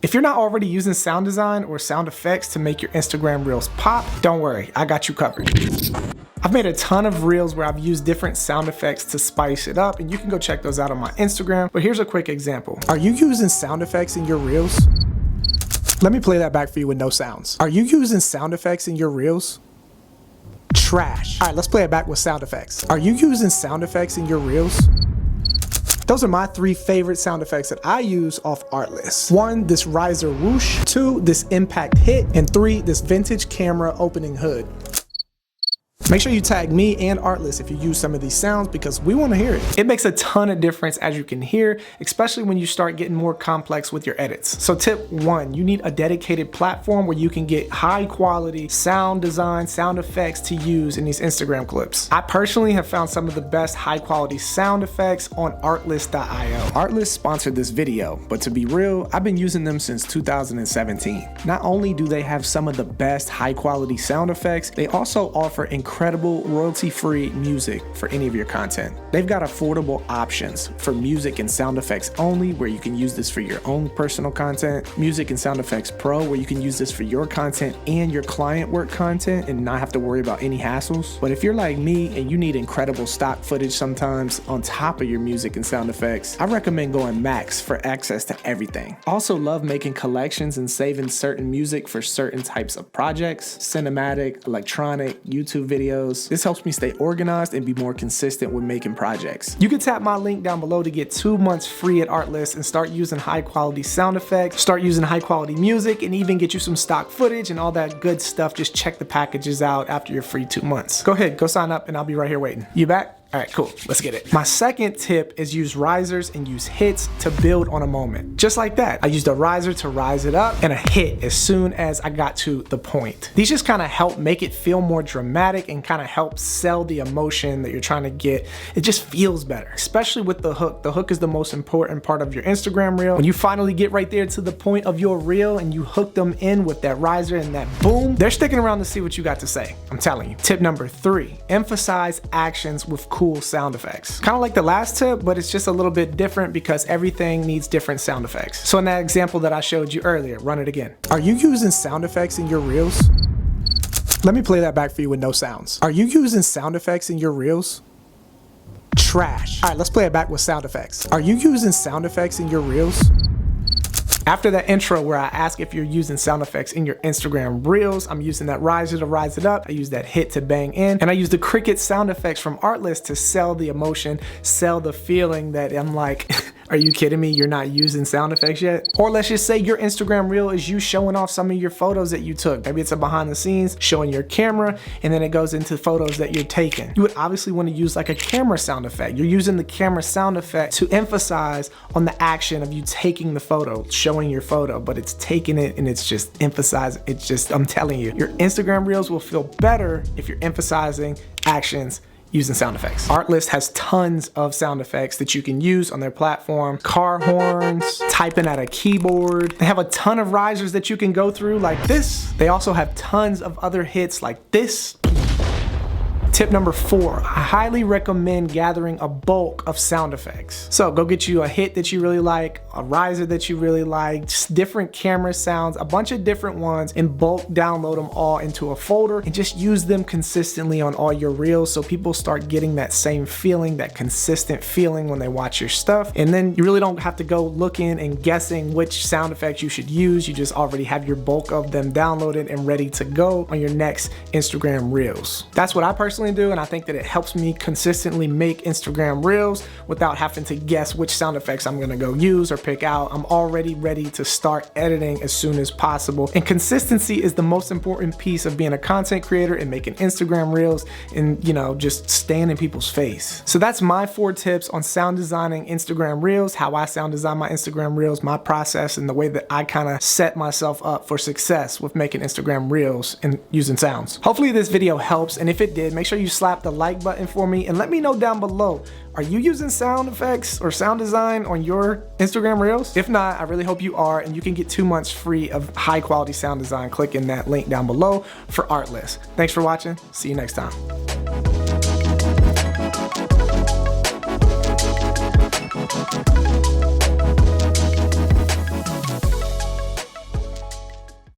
If you're not already using sound design or sound effects to make your Instagram Reels pop, don't worry, I got you covered. I've made a ton of Reels where I've used different sound effects to spice it up, and you can go check those out on my Instagram, but here's a quick example. Are you using sound effects in your Reels? Let me play that back for you with no sounds. Are you using sound effects in your Reels? Trash. All right, let's play it back with sound effects. Are you using sound effects in your Reels? Those are my 3 favorite sound effects that I use off Artlist. 1, this riser whoosh. 2, this impact hit. And 3, this vintage camera opening hood. Make sure you tag me and Artlist if you use some of these sounds because we want to hear it. It makes a ton of difference, as you can hear, especially when you start getting more complex with your edits. So tip 1, you need a dedicated platform where you can get high quality sound design, sound effects to use in these Instagram clips. I personally have found some of the best high quality sound effects on artlist.io. Artlist sponsored this video, but to be real, I've been using them since 2017. Not only do they have some of the best high quality sound effects, they also offer incredible royalty-free music for any of your content. They've got affordable options for music and sound effects only, where you can use this for your own personal content, music and sound effects pro, where you can use this for your content and your client work content and not have to worry about any hassles. But if you're like me and you need incredible stock footage sometimes on top of your music and sound effects, I recommend going Max for access to everything. Also love making collections and saving certain music for certain types of projects, cinematic, electronic, YouTube videos. This helps me stay organized and be more consistent with making projects. You can tap my link down below to get 2 months free at Artlist and start using high quality sound effects, start using high quality music, and even get you some stock footage and all that good stuff. Just check the packages out after your free 2 months. Go ahead, go sign up and I'll be right here waiting. You back? All right, cool, let's get it. My second tip is use risers and use hits to build on a moment. Just like that, I used a riser to rise it up and a hit as soon as I got to the point. These just kind of help make it feel more dramatic and kind of help sell the emotion that you're trying to get. It just feels better, especially with the hook. The hook is the most important part of your Instagram reel. When you finally get right there to the point of your reel and you hook them in with that riser and that boom, they're sticking around to see what you got to say. I'm telling you. Tip number 3, emphasize actions with cool sound effects. Kind of like the last tip, but it's just a little bit different because everything needs different sound effects. So in that example that I showed you earlier, run it again. Are you using sound effects in your reels? Let me play that back for you with no sounds. Are you using sound effects in your reels? Trash. All right, let's play it back with sound effects. Are you using sound effects in your reels? After that intro where I ask if you're using sound effects in your Instagram Reels, I'm using that riser to rise it up, I use that hit to bang in, and I use the cricket sound effects from Artlist to sell the emotion, sell the feeling that I'm like, are you kidding me? You're not using sound effects yet? Or let's just say your Instagram Reel is you showing off some of your photos that you took. Maybe it's a behind the scenes showing your camera, and then it goes into photos that you're taking. You would obviously want to use like a camera sound effect. You're using the camera sound effect to emphasize on the action of you taking the photo, showing your photo, but it's taking it and it's just emphasizing. It's just, I'm telling you, your Instagram Reels will feel better if you're emphasizing actions using sound effects. Artlist has tons of sound effects that you can use on their platform. Car horns, typing at a keyboard. They have a ton of risers that you can go through like this. They also have tons of other hits like this. Tip number 4, I highly recommend gathering a bulk of sound effects. So go get you a hit that you really like, a riser that you really like, just different camera sounds, a bunch of different ones, and bulk download them all into a folder and just use them consistently on all your reels so people start getting that same feeling, that consistent feeling when they watch your stuff. And then you really don't have to go looking and guessing which sound effects you should use. You just already have your bulk of them downloaded and ready to go on your next Instagram Reels. That's what I personally do, and I think that it helps me consistently make Instagram Reels without having to guess which sound effects I'm gonna go use or pick out. I'm already ready to start editing as soon as possible. And consistency is the most important piece of being a content creator and making Instagram Reels and, you know, just staying in people's face. So that's my 4 tips on sound designing Instagram Reels, how I sound design my Instagram Reels, my process, and the way that I kind of set myself up for success with making Instagram Reels and using sounds. Hopefully this video helps, and if it did, make sure you slap the like button for me and let me know down below, are you using sound effects or sound design on your Instagram Reels? If not, I really hope you are, and you can get 2 months free of high quality sound design clicking that link down below for Artlist. Thanks for watching. See you next time.